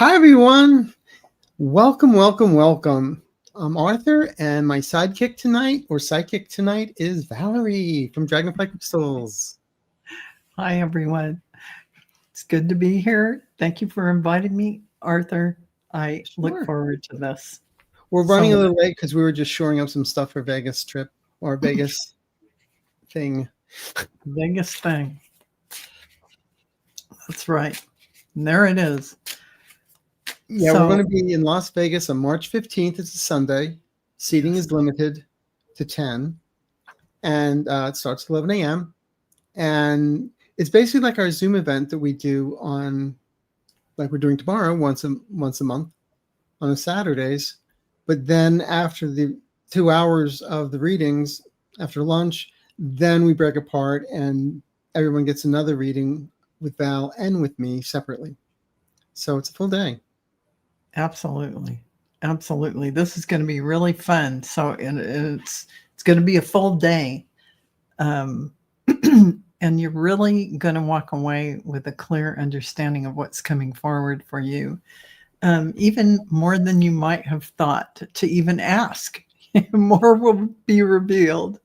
Hi, everyone. Welcome, welcome, welcome. I'm Arthur, and my sidekick tonight is Valerie from Dragonfly Crystals. Hi, everyone. It's good to be here. Thank you for inviting me, Arthur. I look forward to this. We're running a little late because we were just shoring up some stuff for Vegas trip or Vegas thing. Vegas thing. That's right. And there it is. Yeah, we're going to be in Las Vegas on March 15th. It's a Sunday. Seating is limited to 10. And it starts at 11 a.m. And it's basically like our Zoom event that we do on, like we're doing tomorrow, once a month on the Saturdays. But then after the 2 hours of the readings, after lunch, then we break apart and everyone gets another reading with Val and with me separately. So it's a full day. Absolutely. Absolutely. This is going to be really fun. So it's going to be a full day. And you're really going to walk away with a clear understanding of what's coming forward for you. Even more than you might have thought to even ask. More will be revealed.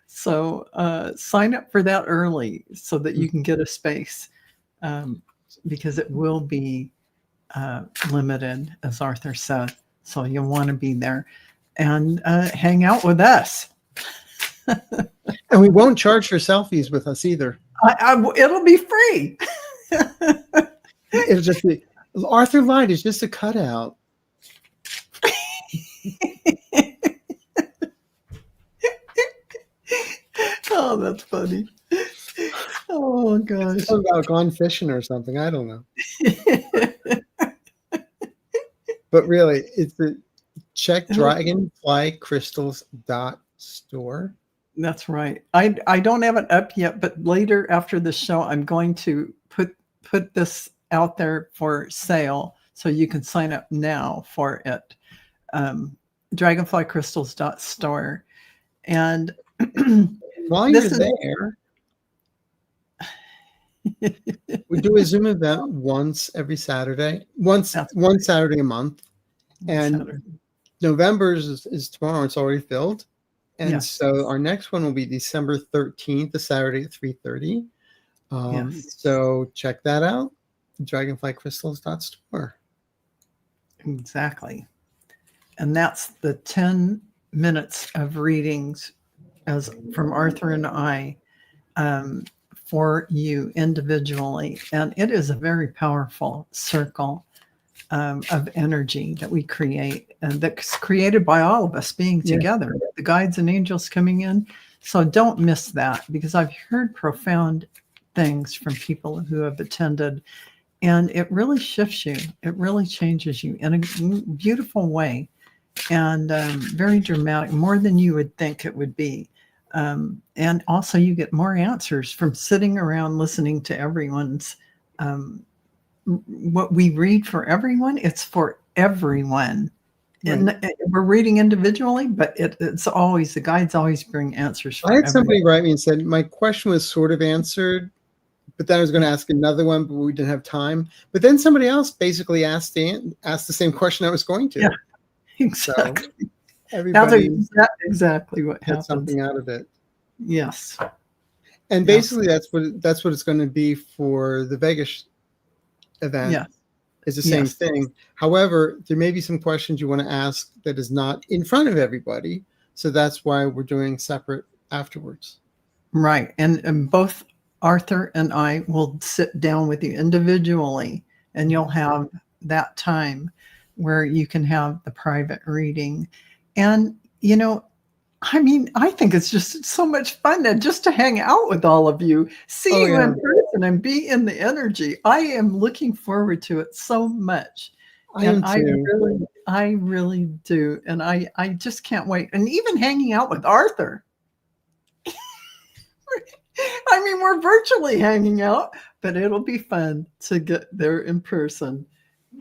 So sign up for that early so that you can get a space, because it will be limited, as Arthur said. So you'll want to be there and hang out with us. And we won't charge for selfies with us either. It'll be free. It'll just be, Arthur lied, it's just a cutout. Oh, that's funny. Oh, gosh. It's about gone fishing or something. I don't know. But really, it's the check dragonflycrystals.store. That's right. I don't have it up yet, but later after the show, I'm going to put this out there for sale so you can sign up now for it. Dragonflycrystals.store. And while you're there, we do a Zoom event once every Saturday, one Saturday a month. And November's is tomorrow. It's already filled. And so our next one will be December 13th, a Saturday at 3:30. So check that out, dragonflycrystals.store. Exactly. And that's the 10 minutes of readings from Arthur and I for you individually. And it is a very powerful circle of energy that we create, and that's created by all of us being together, the guides and angels coming in. So don't miss that, because I've heard profound things from people who have attended, and it really shifts you. It really changes you in a beautiful way, and very dramatic, more than you would think it would be. And also you get more answers from sitting around listening to everyone's what we read for everyone. It's for everyone. Right. And we're reading individually, but it's always, the guides always bring answers for everyone. Somebody write me and said my question was sort of answered, but then I was going to ask another one, but we didn't have time. But then somebody else basically asked the same question I was going to. Yeah, exactly. So everybody exactly what had happens. something out of it. Yes. And basically that's what it's going to be for the Vegas event. Yeah. It's the same thing. However, there may be some questions you want to ask that is not in front of everybody. So that's why we're doing separate afterwards. Right. And both Arthur and I will sit down with you individually, and you'll have that time where you can have the private reading. And, I mean, I think it's just so much fun just to hang out with all of you, see you in person and be in the energy. I am looking forward to it so much. I really do. And I just can't wait. And even hanging out with Arthur. I mean, we're virtually hanging out, but it'll be fun to get there in person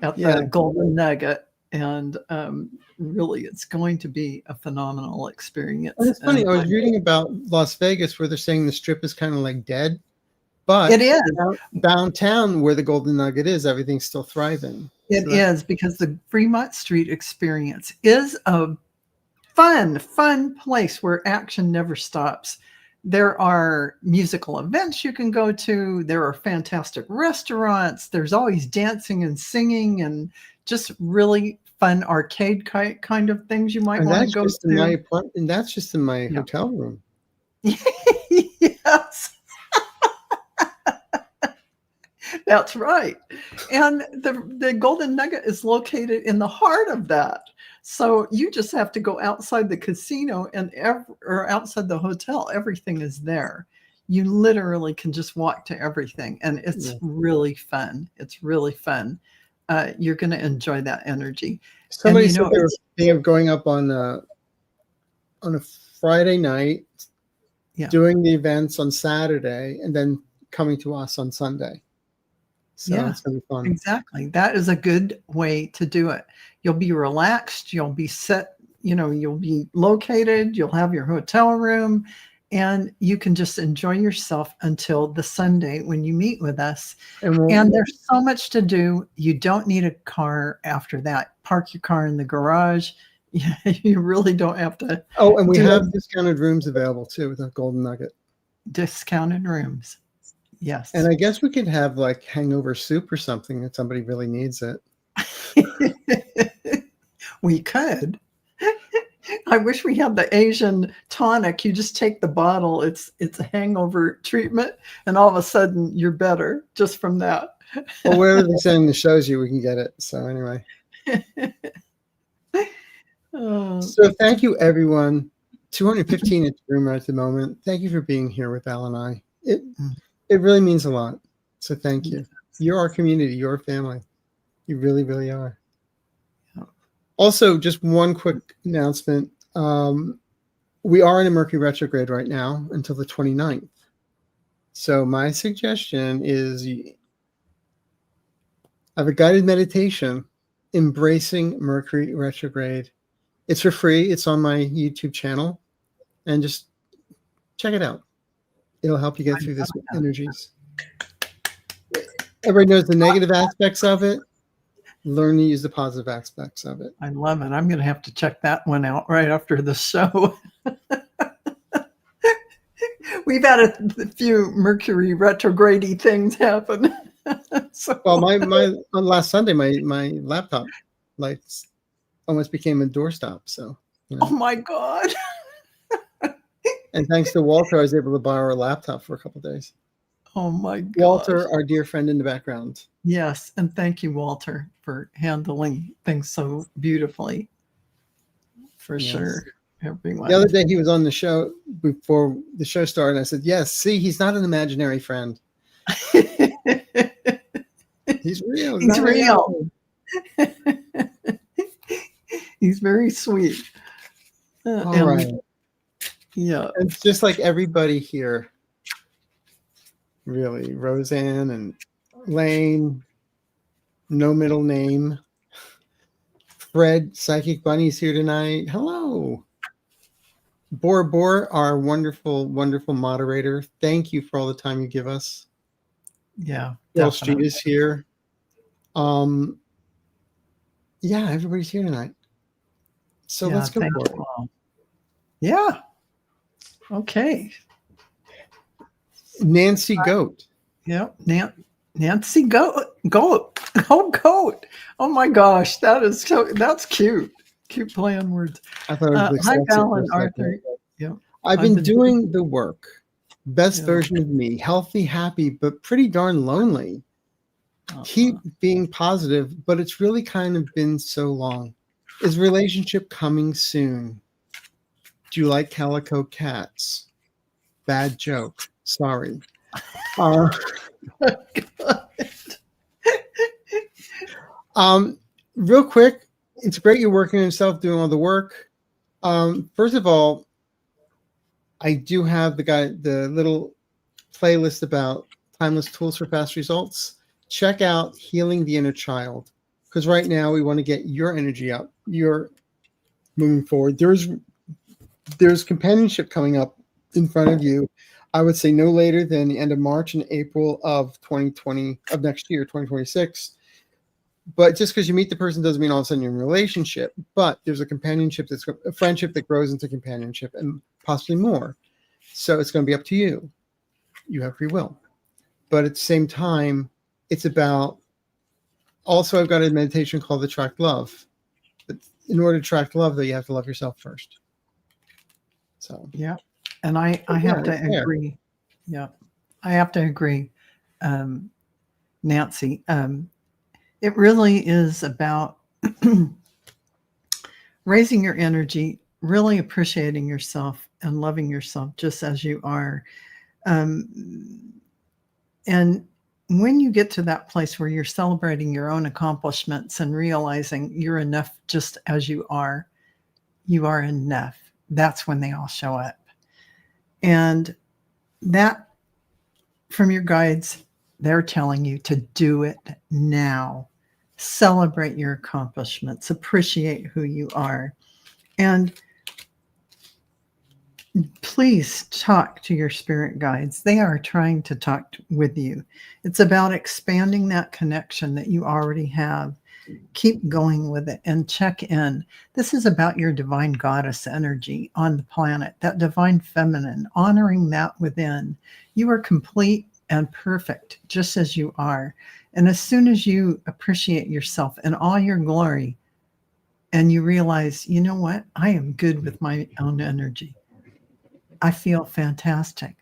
at the Golden Nugget. And really, it's going to be a phenomenal experience. And it's funny. I was reading about Las Vegas where they're saying the Strip is kind of like dead, but it is downtown where the Golden Nugget is, everything's still thriving. It is, because the Fremont Street Experience is a fun place where action never stops. There are musical events you can go to. There are fantastic restaurants. There's always dancing and singing and just really fun arcade kind of things you might want to go to. In my apartment, and that's just in my hotel room. Yes. That's right. And the Golden Nugget is located in the heart of that. So you just have to go outside the casino or outside the hotel. Everything is there. You literally can just walk to everything. And it's really fun. It's really fun. You're going to enjoy that energy. Somebody said they were thinking of going up on a Friday night, doing the events on Saturday, and then coming to us on Sunday. So it's going to be fun. Exactly. That is a good way to do it. You'll be relaxed. You'll be set, you'll be located. You'll have your hotel room, and you can just enjoy yourself until the Sunday when you meet with us. And there's so much to do. You don't need a car after that. Park your car in the garage. You really don't have to. Oh, and we have discounted rooms available too with the Golden Nugget. Discounted rooms. Yes. And I guess we could have like hangover soup or something if somebody really needs it. We could. I wish we had the Asian tonic. You just take the bottle. It's a hangover treatment, and all of a sudden you're better just from that. Well, wherever they send the shows you, we can get it. So anyway. So thank you, everyone. 215 in the room right at the moment. Thank you for being here with Val and I. It really means a lot. So thank you. You're our community. You're our family. You really, really are. Also, just one quick announcement. We are in a Mercury retrograde right now until the 29th. So my suggestion is have a guided meditation embracing Mercury retrograde. It's for free. It's on my YouTube channel. And just check it out. It'll help you get through this energies. Everybody knows the negative aspects of it. Learn to use the positive aspects of it. I love it. I'm going to have to check that one out right after the show. We've had a few Mercury retrograde things happen. Well, my last Sunday, my laptop lights almost became a doorstop. So, Oh my God. And thanks to Walter, I was able to borrow a laptop for a couple of days. Oh my God. Walter, our dear friend in the background. Yes. And thank you, Walter, for handling things so beautifully. For sure. Everyone. The other day he was on the show before the show started. And I said, yes, see, he's not an imaginary friend. He's real. He's real. He's very sweet. All right. Yeah. It's just like everybody here. Really. Roseanne and Lane. No middle name. Fred, Psychic Bunny's here tonight. Hello. Bor, our wonderful, wonderful moderator. Thank you for all the time you give us. Yeah. Wall Street is here. Yeah, everybody's here tonight. So let's go for it. Yeah. Okay. Nancy Goat. Yep. Nancy Goat. Oh my gosh. That's cute. Cute play on words. I thought it was hi, Val and Arthur. Yeah. I've been doing the work. Best version of me. Healthy, happy, but pretty darn lonely. Keep being positive, but it's really kind of been so long. Is relationship coming soon? Do you like calico cats? Bad joke. Sorry. Real quick, it's great you're working on yourself, doing all the work. First of all, I do have the little playlist about timeless tools for fast results. Check out Healing the Inner Child, because right now we want to get your energy up. You're moving forward. There's companionship coming up in front of you. I would say no later than the end of March and April of 2020 of next year, 2026. But just because you meet the person doesn't mean all of a sudden you're in a relationship. But there's a companionship, that's a friendship that grows into companionship and possibly more. So it's going to be up to you. You have free will. But at the same time, it's about, also I've got a meditation called Attract Love. But in order to attract love, though, you have to love yourself first. So yeah. And I have to agree. Yeah. I have to agree, Nancy. It really is about raising your energy, really appreciating yourself and loving yourself just as you are. And when you get to that place where you're celebrating your own accomplishments and realizing you're enough just as you are enough. That's when they all show up. And that, from your guides, they're telling you to do it now. Celebrate your accomplishments, appreciate who you are, and please talk to your spirit guides. They are trying to talk with you. It's about expanding that connection that you already have. Keep going with it and check in. This is about your divine goddess energy on the planet, that divine feminine, honoring that within. You are complete and perfect just as you are. And as soon as you appreciate yourself in all your glory and you realize, you know what, I am good with my own energy, I feel fantastic,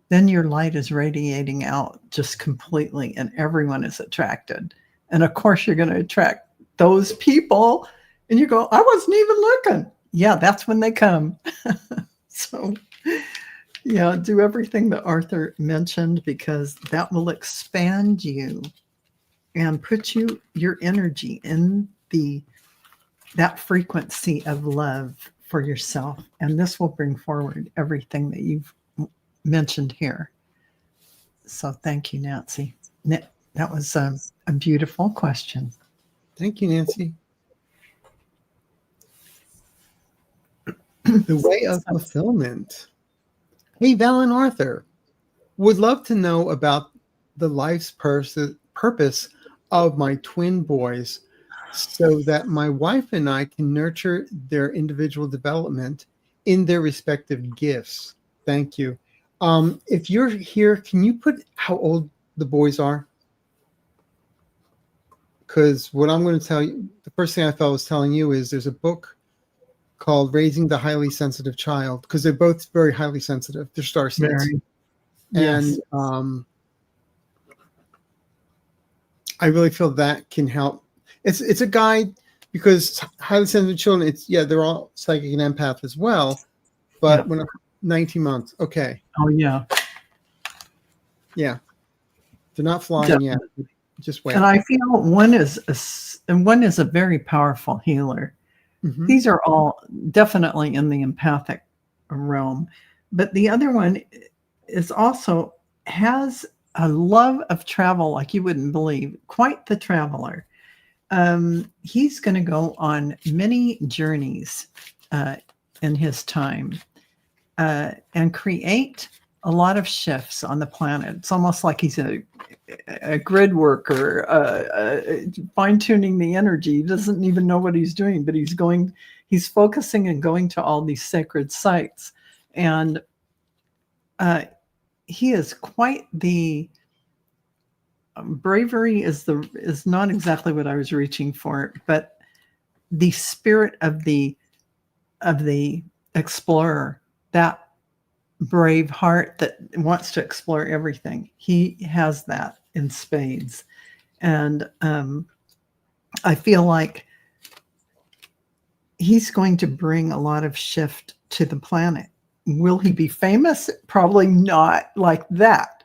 then your light is radiating out just completely and everyone is attracted. And of course, you're going to attract those people and you go, I wasn't even looking. Yeah, that's when they come. So yeah, do everything that Arthur mentioned, because that will expand you and put your energy in that frequency of love for yourself. And this will bring forward everything that you've mentioned here. So thank you, Nancy. That was a beautiful question. Thank you, Nancy. The way of fulfillment. Hey, Val and Arthur, would love to know about the life's purpose of my twin boys so that my wife and I can nurture their individual development in their respective gifts. Thank you. If you're here, can you put how old the boys are? Because what I'm going to tell you, the first thing I felt was telling you is there's a book called Raising the Highly Sensitive Child, because they're both very highly sensitive. They're starseeds. Yes. And I really feel that can help. It's a guide, because highly sensitive children, they're all psychic and empath as well. But when 19 months, okay. Oh yeah. Yeah. They're not flying yet. Just wait. And I feel one is a very powerful healer. Mm-hmm. These are all definitely in the empathic realm, but the other one is also has a love of travel like you wouldn't believe. Quite the traveler. He's going to go on many journeys in his time and create a lot of shifts on the planet. It's almost like he's a grid worker, fine-tuning the energy. He doesn't even know what he's doing, but he's focusing and going to all these sacred sites. And he is quite the bravery is not exactly what I was reaching for, but the spirit of the explorer, that brave heart that wants to explore everything. He has that in spades. And I feel like he's going to bring a lot of shift to the planet. Will he be famous? Probably not like that.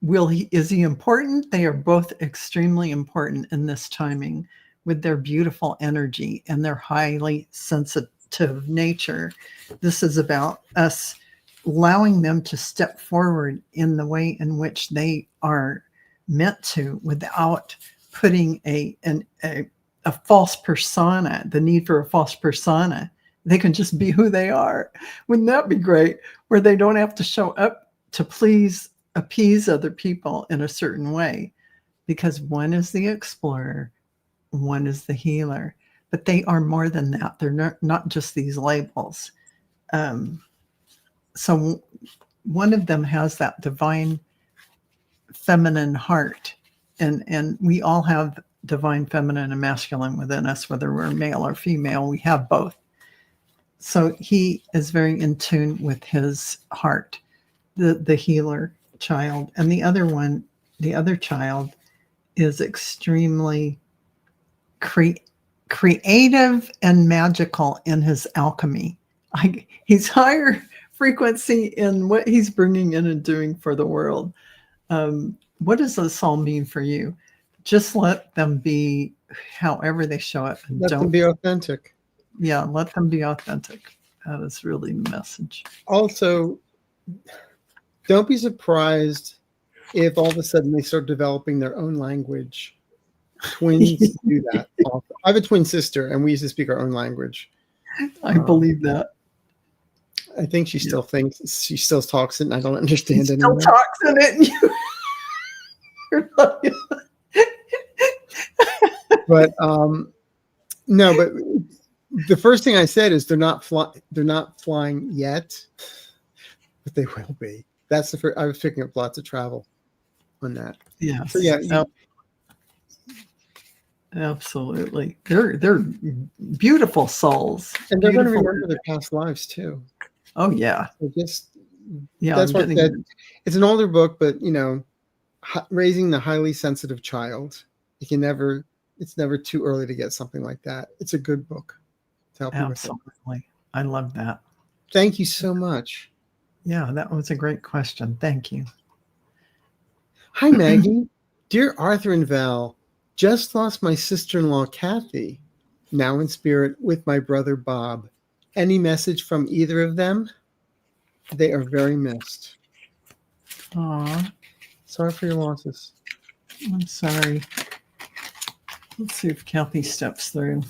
Is he important? They are both extremely important in this timing with their beautiful energy and their highly sensitive nature. This is about us allowing them to step forward in the way in which they are meant to, without putting a false persona, the need for a false persona. They can just be who they are. Wouldn't that be great? Where they don't have to show up to appease other people in a certain way, because one is the explorer one is the healer. But they are more than that. They're not just these labels. So one of them has that divine feminine heart. And we all have divine feminine and masculine within us, whether we're male or female, we have both. So he is very in tune with his heart, the healer child. And the other child is extremely creative and magical in his alchemy. He's higher frequency in what he's bringing in and doing for the world. What does this all mean for you? Just let them be however they show up. And let them be authentic. Yeah, let them be authentic. That is really the message. Also, don't be surprised if all of a sudden they start developing their own language. Twins do that often. I have a twin sister, and we used to speak our own language. I believe that. I think she still thinks, she still talks it, and I don't understand it anymore. Still talks in it. But no, but the first thing I said is they're not flying yet, but they will be. That's the first. I was picking up lots of travel on that. Yeah. So yeah. Absolutely. They're beautiful souls. And they're going to remember their past lives too. Oh yeah. So that's why it's an older book, but raising the highly sensitive child, it's never too early to get something like that. It's a good book to help you with it. Absolutely. I love that. Thank you so much. Yeah, that was a great question. Thank you. Hi, Maggie. Dear Arthur and Val, just lost my sister-in-law, Kathy, now in spirit with my brother, Bob. Any message from either of them? They are very missed. Aw. Sorry for your losses. I'm sorry. Let's see if Kathy steps through.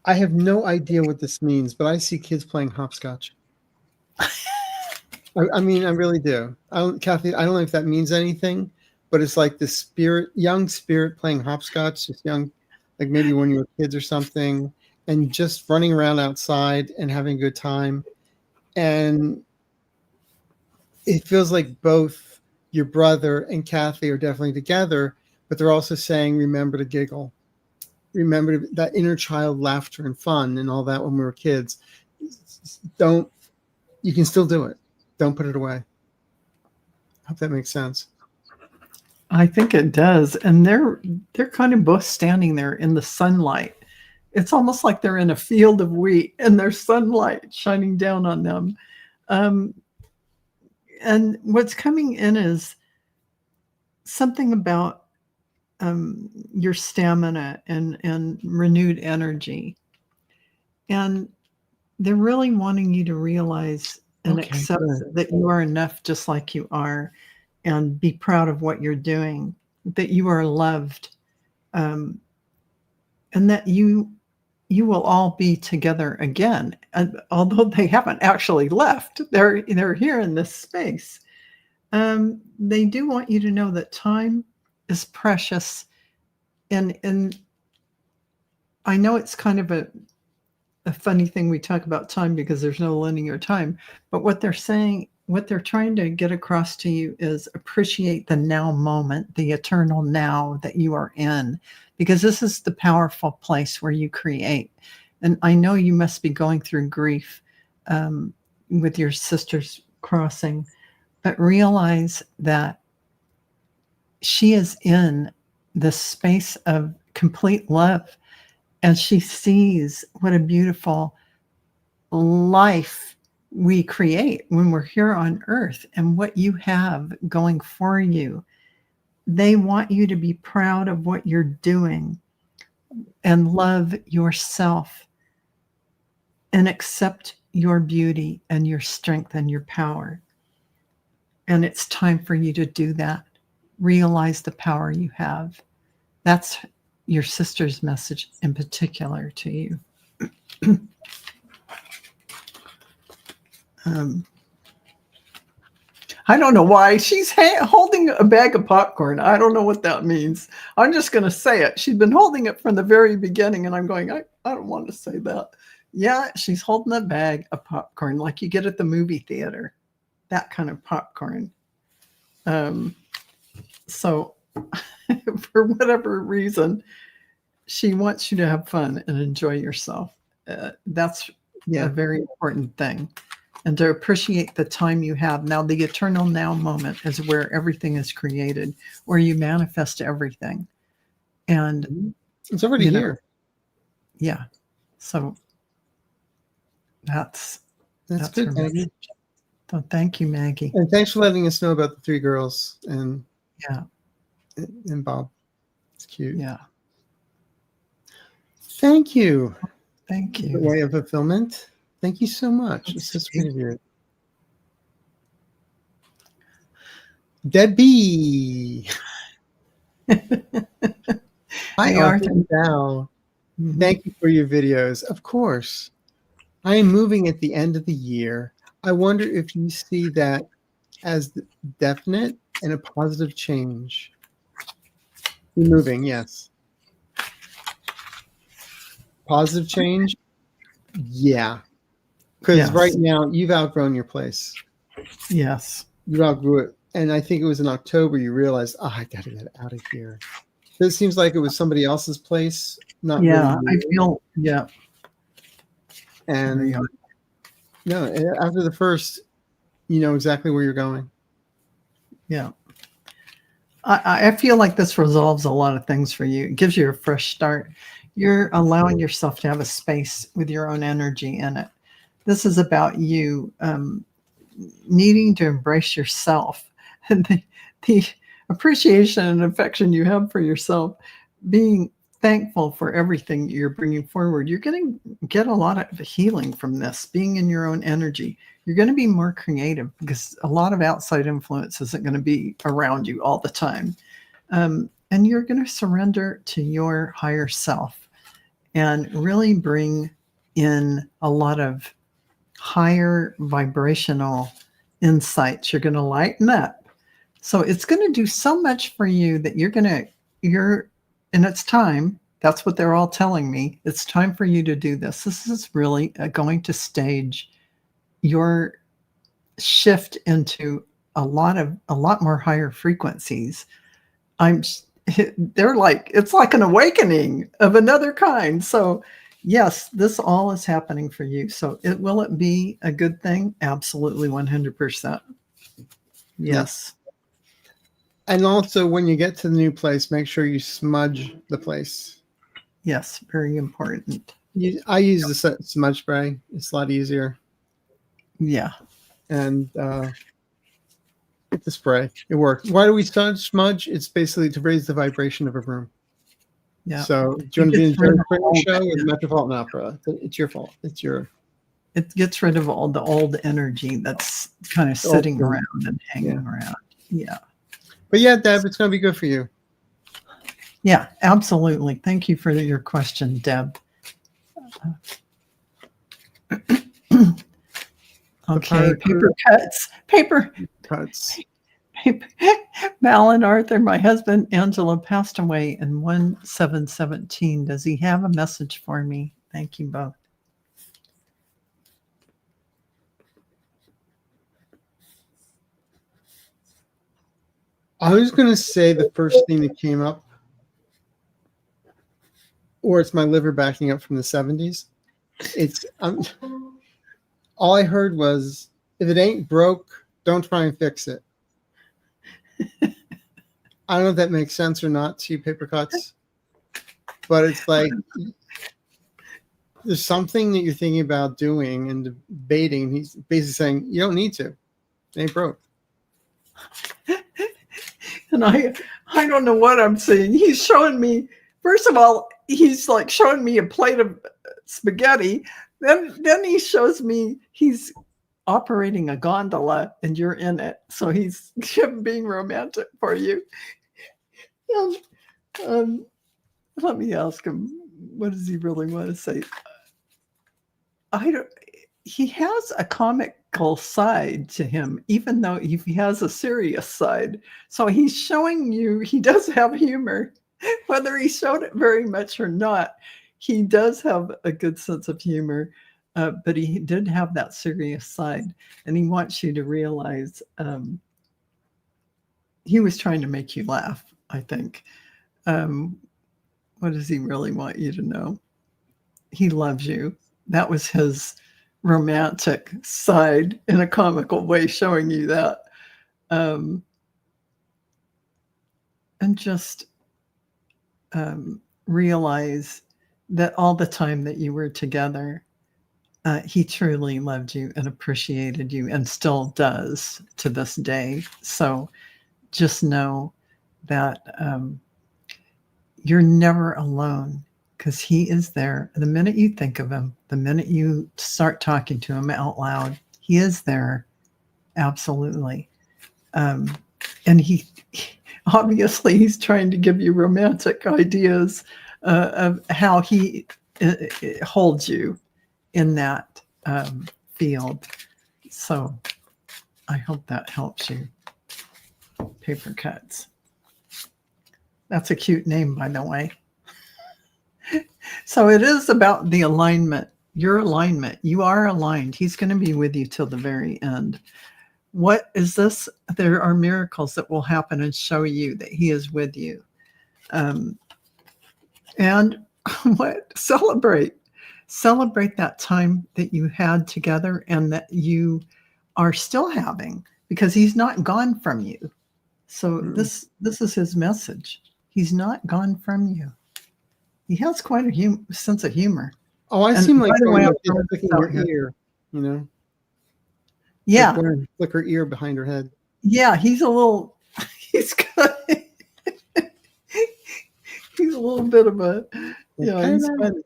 I have no idea what this means, but I see kids playing hopscotch. I mean, I really do. Kathy, I don't know if that means anything, but it's like the young spirit playing hopscotch, just young, like maybe when you were kids or something, and just running around outside and having a good time. And it feels like both your brother and Kathy are definitely together, but they're also saying, remember to giggle. Remember that inner child laughter and fun and all that when we were kids. You can still do it. Don't put it away. I hope that makes sense. I think it does. And they're kind of both standing there in the sunlight. It's almost like they're in a field of wheat and there's sunlight shining down on them. And what's coming in is something about your stamina and renewed energy. And they're really wanting you to realize and accept that you are enough just like you are, and be proud of what you're doing, that you are loved, and that you will all be together again. And although they haven't actually left, they're here in this space. They do want you to know that time is precious. And I know it's kind of a funny thing we talk about time because there's no linear time, but what they're saying, what they're trying to get across to you is appreciate the now moment, the eternal now that you are in, because this is the powerful place where you create. And I know you must be going through grief with your sister's crossing, but realize that she is in this space of complete love, and she sees what a beautiful life we create when we're here on earth and what you have going for you. They want you to be proud of what you're doing and love yourself and accept your beauty and your strength and your power. And it's time for you to do that. Realize the power you have. That's your sister's message in particular to you. I don't know why she's holding a bag of popcorn. I don't know what that means. I'm just going to say it. She's been holding it from the very beginning, and I'm going, I don't want to say that. Yeah, she's holding a bag of popcorn like you get at the movie theater, that kind of popcorn. So for whatever reason, she wants you to have fun and enjoy yourself. That's a very important thing. And to appreciate the time you have. Now, the eternal now moment is where everything is created, where you manifest everything. And it's already here. Yeah. So that's good, Maggie. So thank you, Maggie. And thanks for letting us know about the 3 girls and Bob. It's cute. Yeah. Thank you. Thank you. The way of fulfillment. Thank you so much. It's so sweet of you. Debbie. Hi, Arthur and Val. Thank you for your videos. Of course. I am moving at the end of the year. I wonder if you see that as definite and a positive change. You're moving, yes. Positive change? Yeah. Because right now you've outgrown your place. Yes. You outgrew it. And I think it was in October you realized, I got to get out of here. It seems like it was somebody else's place. Not really. I feel, And no, after the first, you know exactly where you're going. Yeah. I feel like this resolves a lot of things for you. It gives you a fresh start. You're allowing yourself to have a space with your own energy in it. This is about you needing to embrace yourself and the appreciation and affection you have for yourself, being thankful for everything you're bringing forward. You're going to get a lot of healing from this, being in your own energy. You're going to be more creative because a lot of outside influence isn't going to be around you all the time. And you're going to surrender to your higher self and really bring in a lot of higher vibrational insights. You're going to lighten up. So it's going to do so much for you that and it's time. That's what they're all telling me. It's time for you to do this. This is really going to stage your shift into a lot more higher frequencies. They're like, it's like an awakening of another kind. So yes, this all is happening for you. So will it be a good thing? Absolutely, 100%. Yes. And also, when you get to the new place, make sure you smudge the place. Yes, very important. I use the smudge spray. It's a lot easier. Yeah. And it's a spray. It works. Why do we smudge? It's basically to raise the vibration of a room. Yeah. So do you want to be in the Jerry Springer show or the Metropolitan Opera? It's your fault. It gets rid of all the old energy that's kind of sitting around and hanging around. Yeah. But yeah, Deb, it's going to be good for you. Yeah, absolutely. Thank you for your question, Deb. Okay, paper cuts. Val and Arthur, my husband Angela passed away in 1/7/17. Does he have a message for me? Thank you both. I was going to say the first thing that came up, or it's my liver backing up from the 70s. All I heard was, if it ain't broke, don't try and fix it. I don't know if that makes sense or not to you, paper cuts, but it's like there's something that you're thinking about doing and debating. He's basically saying you don't need to. It ain't broke. And I don't know what I'm seeing. He's showing me, first of all, he's like showing me a plate of spaghetti. Then he shows me he's operating a gondola and you're in it. So he's being romantic for you. And, let me ask him, what does he really want to say? He has a comic comical side to him, even though he has a serious side. So he's showing you he does have humor, whether he showed it very much or not. He does have a good sense of humor, but he did have that serious side, and he wants you to realize he was trying to make you laugh, I think. What does he really want you to know? He loves you. That was his romantic side in a comical way, showing you that. And just realize that all the time that you were together, he truly loved you and appreciated you, and still does to this day. So just know that you're never alone, because he is there. The minute you think of him, the minute you start talking to him out loud, he is there. Absolutely. And he obviously, he's trying to give you romantic ideas of how he holds you in that field. So I hope that helps you. Paper Cuts. That's a cute name, by the way. So it is about the alignment, your alignment. You are aligned. He's going to be with you till the very end. What is this? There are miracles that will happen and show you that he is with you. And what? Celebrate that time that you had together and that you are still having, because he's not gone from you. So this is his message. He's not gone from you. He has quite a sense of humor. Oh, I seem like flicking her ear, you know? Yeah. Like flick her ear behind her head. Yeah, he's a little bit of a, he's funny.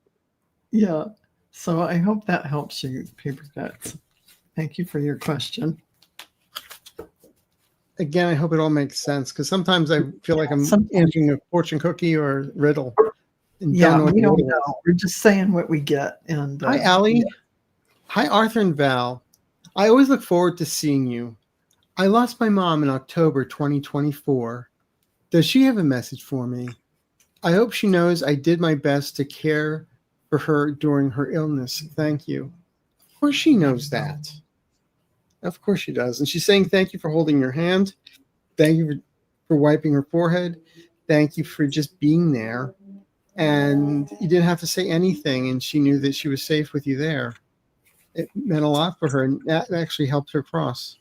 Yeah. So I hope that helps you, Paper Cuts. Thank you for your question. Again, I hope it all makes sense, because sometimes I feel like I'm answering a fortune cookie or a riddle. Yeah, we don't know. We're just saying what we get. And hi, Allie. Yeah. Hi, Arthur and Val. I always look forward to seeing you. I lost my mom in October 2024. Does she have a message for me? I hope she knows I did my best to care for her during her illness. Thank you. Of course she knows that. Of course she does. And she's saying thank you for holding your hand. Thank you for wiping her forehead. Thank you for just being there. And you didn't have to say anything, and she knew that she was safe with you there. It meant a lot for her, and that actually helped her cross.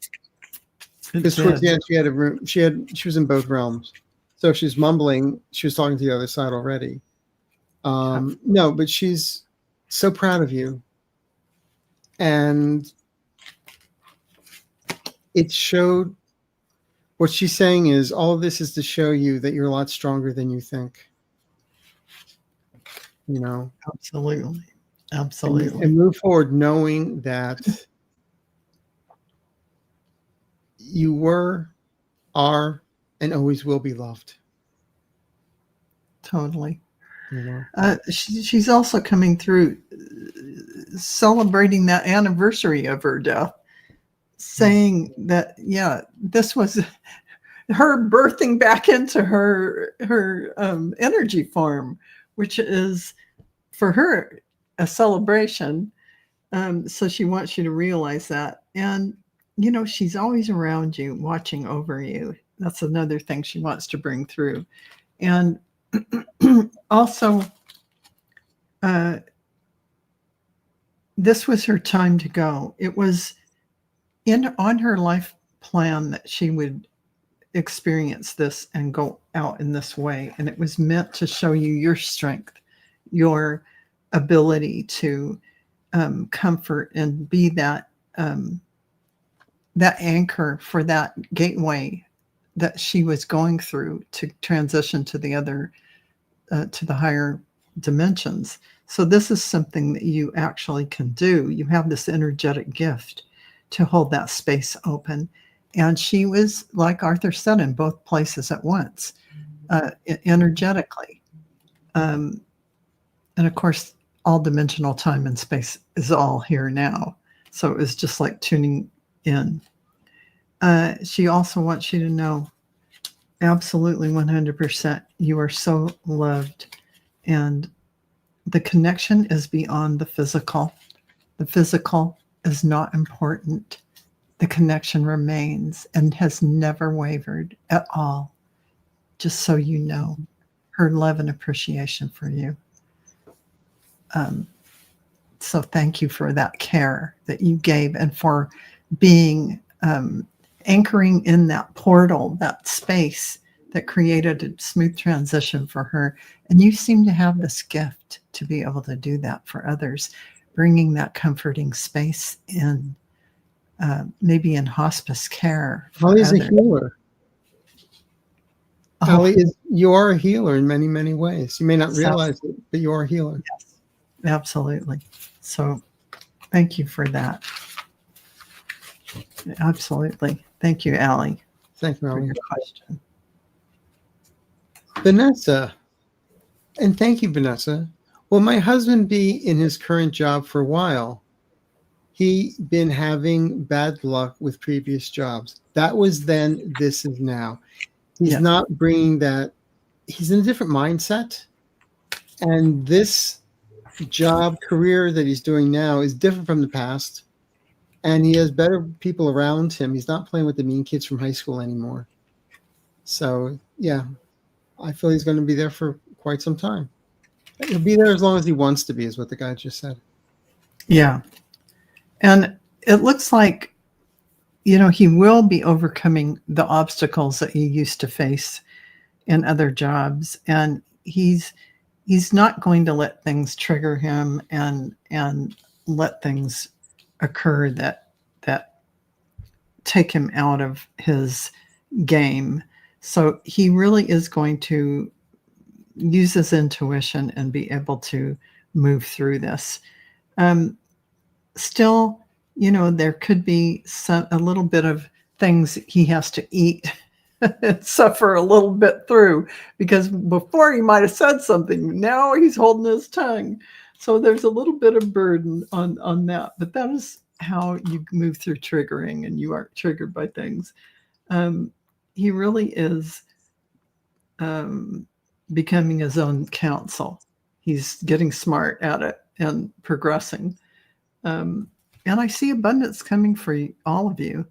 Because towards the end, she had a room. She was in both realms. So if she's mumbling, she was talking to the other side already. No, but she's so proud of you. And it showed, what she's saying is, all of this is to show you that you're a lot stronger than you think. You know? Absolutely. Absolutely. And move forward knowing that you were, are, and always will be loved. Totally. You know? She's also coming through celebrating that anniversary of her death, saying that, yeah, this was her birthing back into her energy form, which is for her a celebration. So she wants you to realize that. And, you know, she's always around you, watching over you. That's another thing she wants to bring through. And also, this was her time to go. It was on her life plan that she would experience this and go out in this way. And it was meant to show you your strength, your ability to comfort and be that anchor for that gateway that she was going through to transition to the other, to the higher dimensions. So this is something that you actually can do. You have this energetic gift to hold that space open. And she was, like Arthur said, in both places at once, energetically. And of course, all dimensional time and space is all here now. So it was just like tuning in. She also wants you to know, absolutely 100%, you are so loved. And the connection is beyond the physical. The physical is not important. The connection remains and has never wavered at all. Just so you know, her love and appreciation for you. So thank you for that care that you gave and for being anchoring in that portal, that space that created a smooth transition for her. And you seem to have this gift to be able to do that for others, bringing that comforting space in, maybe in hospice care. Allie's a healer. Allie, you are a healer in many, many ways. You may not realize it, but you are a healer. Yes, absolutely. So thank you for that. Absolutely. Thank you, Allie. Thank you, for Allie. your question. Vanessa. And thank you, Vanessa. Will my husband be in his current job for a while? He been having bad luck with previous jobs. That was then, this is now. He's not bringing that. He's in a different mindset. And this job career that he's doing now is different from the past. And he has better people around him. He's not playing with the mean kids from high school anymore. So, yeah, I feel he's going to be there for quite some time. He'll be there as long as he wants to be, is what the guy just said. Yeah. And it looks like, he will be overcoming the obstacles that he used to face in other jobs. And he's not going to let things trigger him and let things occur that take him out of his game. So he really is going to use his intuition and be able to move through this. Still, there could be a little bit of things he has to eat and suffer a little bit through, because before he might have said something, now he's holding his tongue. So there's a little bit of burden on that, but that is how you move through triggering, and you aren't triggered by things. He really is becoming his own counsel. He's getting smart at it and progressing. And I see abundance coming for all of you.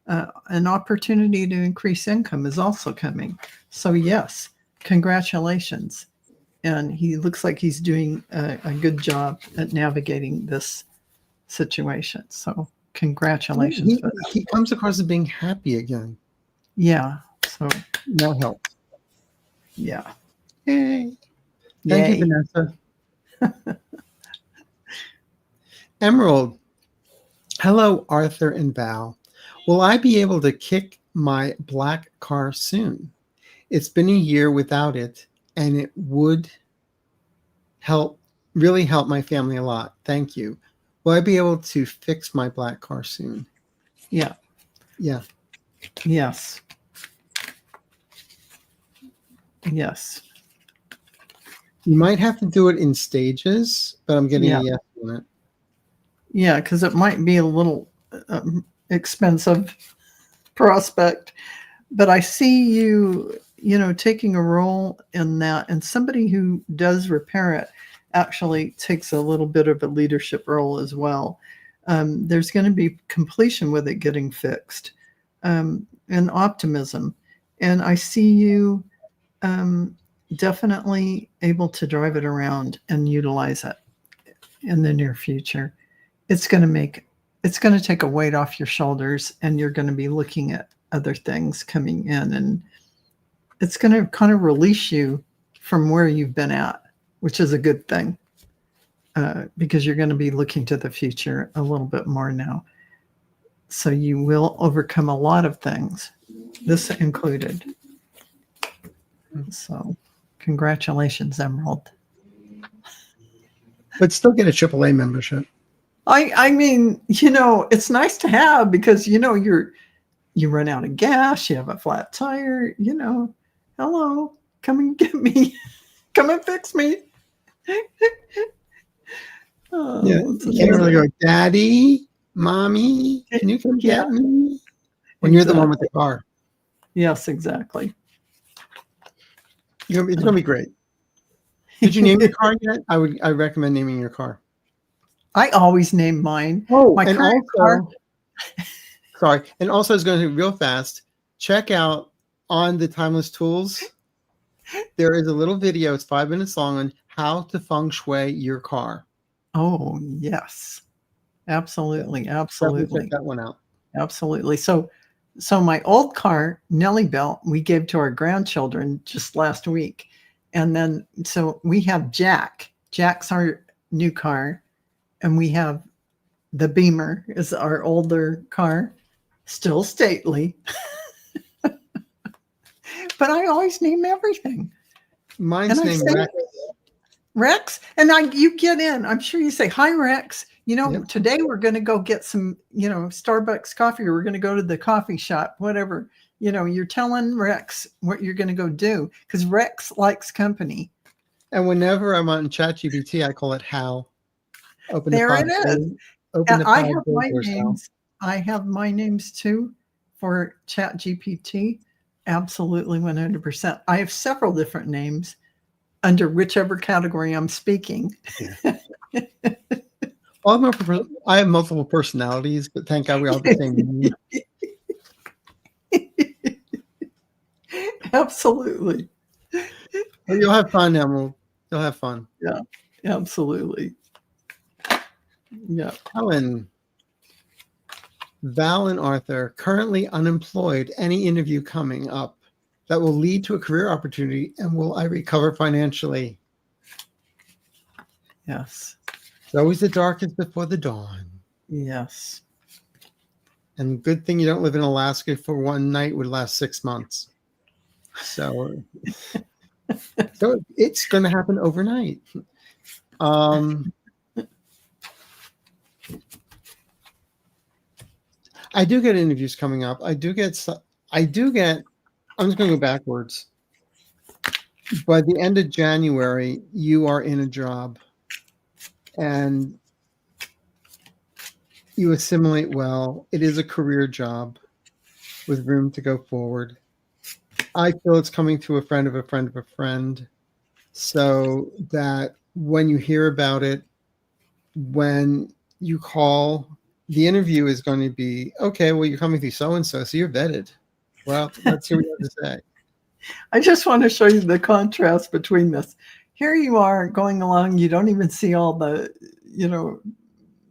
An opportunity to increase income is also coming. So yes, congratulations. And he looks like he's doing a good job at navigating this situation. So congratulations. He comes across as being happy again. Yeah. So that helps. Yeah. Yay. Thank you, Vanessa. Emerald. Hello, Arthur and Val. Will I be able to kick my black car soon? It's been a year without it, and it would really help my family a lot. Thank you. Will I be able to fix my black car soon? Yeah. Yeah. Yes. Yes. You might have to do it in stages, but I'm getting a yes on it. Yeah, because it might be a little expensive prospect, but I see you, taking a role in that, and somebody who does repair it actually takes a little bit of a leadership role as well. There's going to be completion with it getting fixed, and optimism. And I see you definitely able to drive it around and utilize it in the near future. It's going to take a weight off your shoulders, and you're going to be looking at other things coming in, and it's going to kind of release you from where you've been at, which is a good thing, because you're going to be looking to the future a little bit more now. So you will overcome a lot of things, this included. So congratulations, Emerald. But still get a AAA membership. I mean, it's nice to have, because, you run out of gas, you have a flat tire, hello, come and get me, come and fix me. You can't really go, Daddy, Mommy, can you come Yeah. get me? When you're the one with the car. Yes, exactly. It's going to be great. Did you name your car yet? I recommend naming your car. I always name mine. Oh, my and current also, car. sorry. And also, I was going to real fast. Check out on the Timeless Tools. There is a little video. It's 5 minutes long on how to feng shui your car. Oh, yes. Absolutely. Definitely Absolutely. check that one out. Absolutely. So my old car, Nellie Bell, we gave to our grandchildren just last week. And then, so we have Jack. Jack's our new car. And we have the Beamer is our older car, still stately. But I always name everything. Mine's named Rex. Rex, and you get in. I'm sure you say, "Hi, Rex. Yep. Today we're going to go get some, Starbucks coffee, or we're going to go to the coffee shop, whatever." You're telling Rex what you're going to go do because Rex likes company. And whenever I'm on ChatGPT, I call it Hal. There it is. Open I have my names. I have my names too for ChatGPT. Absolutely, 100%. I have several different names under whichever category I'm speaking. Well, I have multiple personalities, but thank God we all have the same name. Absolutely. Well, you'll have fun, Emerald. You'll have fun. Yeah, absolutely. Yeah. Helen, Val and Arthur, currently unemployed. Any interview coming up that will lead to a career opportunity, and will I recover financially? Yes. It's always the darkest before the dawn. Yes. And good thing you don't live in Alaska, for one night would last 6 months. So it's going to happen overnight. I do get interviews coming up. I'm just going to go backwards. By the end of January, you are in a job and you assimilate well. It is a career job with room to go forward. I feel it's coming through a friend of a friend of a friend, so that when you hear about it, when you call, the interview is going to be, okay, well, you're coming through so-and-so, so you're vetted. Well, let's hear what you have to say. I just want to show you the contrast between this. Here you are going along, you don't even see all the,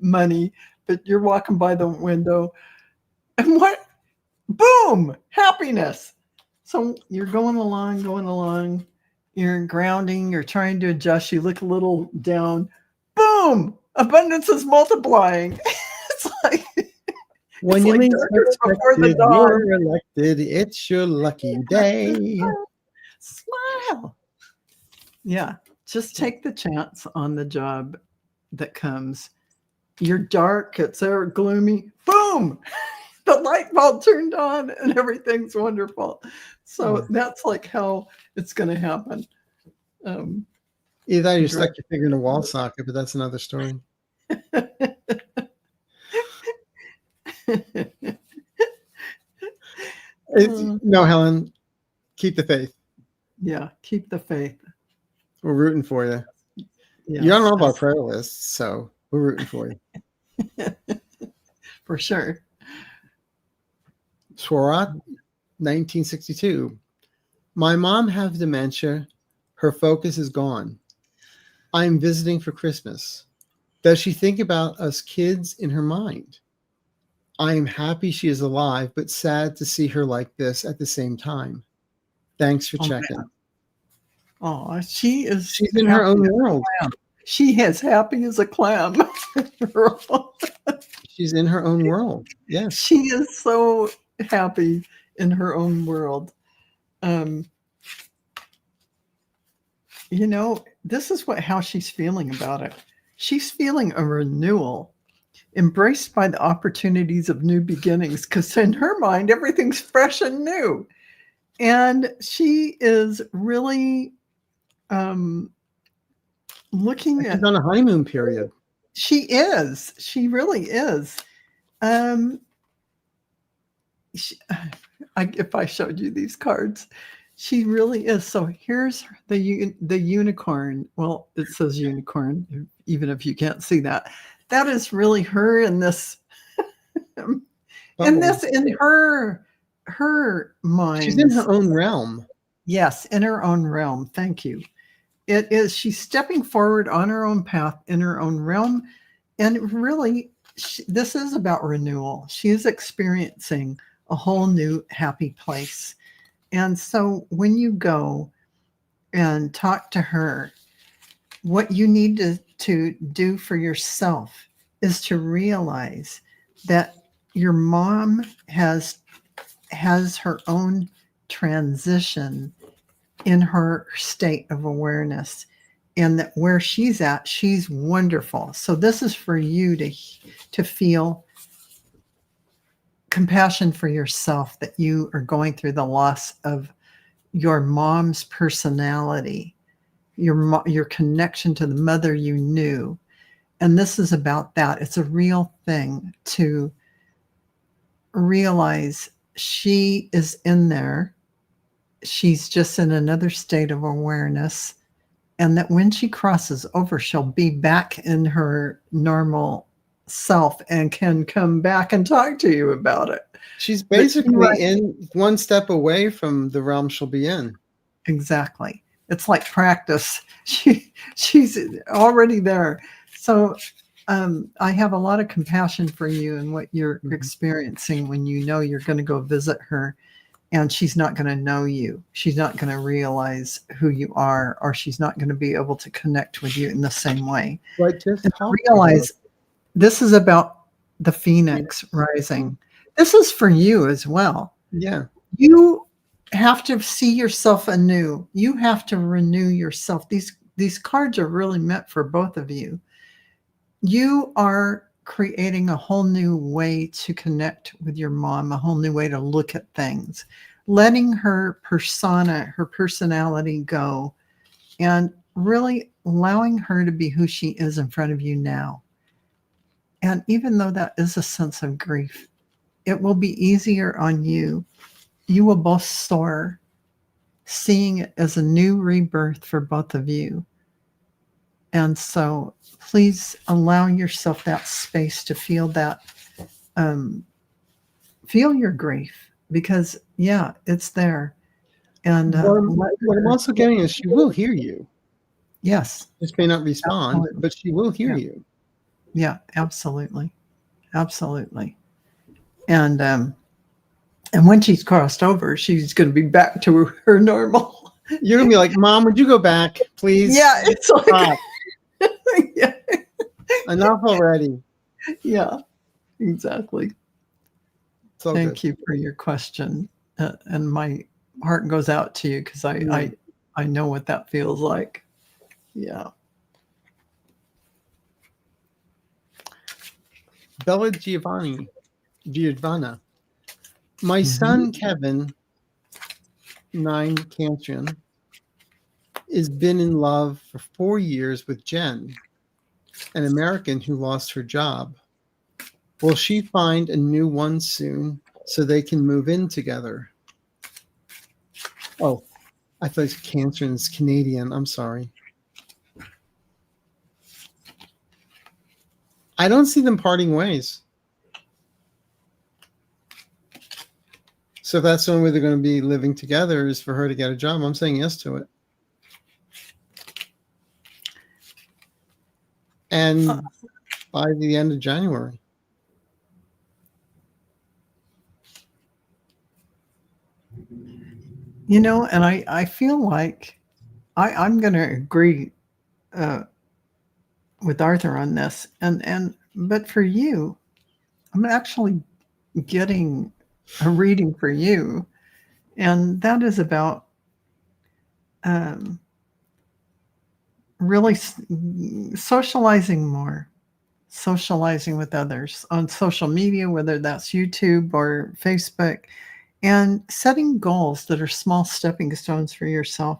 money, but you're walking by the window, and what? Boom! Happiness. So you're going along, you're grounding, you're trying to adjust, you look a little down, boom! Abundance is multiplying. It's like, when it's you like before the dawn. You're elected, it's your lucky day. Smile. Yeah, just take the chance on the job that comes. You're dark, it's there gloomy, boom! The light bulb turned on and everything's wonderful. So that's like how it's going to happen. Either you stuck your finger in a wall socket, but that's another story. No, Helen, keep the faith. Yeah, keep the faith. We're rooting for you. Yes, you don't know about prayer lists, so we're rooting for you. For sure. Swarat, 1962. My mom has dementia. Her focus is gone. I'm visiting for Christmas. Does she think about us kids in her mind? I am happy she is alive, but sad to see her like this at the same time. Thanks for checking. Oh, she's in her own world. She is happy as a clam. She's in her own world. Yes. She is so happy in her own world. This is how she's feeling about it. She's feeling a renewal, embraced by the opportunities of new beginnings, because in her mind, everything's fresh and new. And she is really looking at... She's on a honeymoon period. She is. She really is. Um, she, if I showed you these cards, she really is. So here's the unicorn. Well, it says unicorn, even if you can't see that. That is really her in this, in her mind. She's in her own realm. Yes, in her own realm. Thank you. It is. She's stepping forward on her own path in her own realm, and really, this is about renewal. She is experiencing a whole new happy place. And so when you go and talk to her, what you need to do for yourself is to realize that your mom has her own transition in her state of awareness, and that where she's at, she's wonderful. So this is for you to feel compassion for yourself, that you are going through the loss of your mom's personality, your connection to the mother you knew. And this is about that. It's a real thing to realize she is in there. She's just in another state of awareness. And that when she crosses over, she'll be back in her normal self and can come back and talk to you about it. She's basically in one step away from the realm she'll be in. Exactly. It's like practice. She's already there. So I have a lot of compassion for you and what you're experiencing when you know you're going to go visit her, and she's not going to know you. She's not going to realize who you are, or she's not going to be able to connect with you in the same way. Right, just realize this is about the phoenix rising. This is for you as well. Yeah. You have to see yourself anew. You have to renew yourself. These cards are really meant for both of you. You are creating a whole new way to connect with your mom, a whole new way to look at things, letting her persona, her personality go, and really allowing her to be who she is in front of you now. And even though that is a sense of grief, it will be easier on you. You will both soar, seeing it as a new rebirth for both of you. And so please allow yourself that space to feel that, feel your grief, because yeah, it's there. And what I'm also getting is she will hear you. Yes. Just may not respond, absolutely, but she will hear you. Yeah, absolutely. Absolutely. And when she's crossed over, she's going to be back to her normal. You're going to be like, Mom, would you go back, please? Yeah, it's like, yeah. Enough already. Yeah, exactly. Thank you for your question. And my heart goes out to you, because I know what that feels like. Yeah. Bella Giovanna. My son, Kevin, 9 Cancerian, has been in love for 4 years with Jen, an American who lost her job. Will she find a new one soon so they can move in together? Oh, I thought Cancerian's Canadian. I'm sorry. I don't see them parting ways. So if that's the only way they're going to be living together is for her to get a job, I'm saying yes to it. And by the end of January. You know, and I feel like I'm going to agree with Arthur on this. But for you, I'm actually getting a reading for you. And that is about really socializing more, socializing with others on social media, whether that's YouTube or Facebook, and setting goals that are small stepping stones for yourself.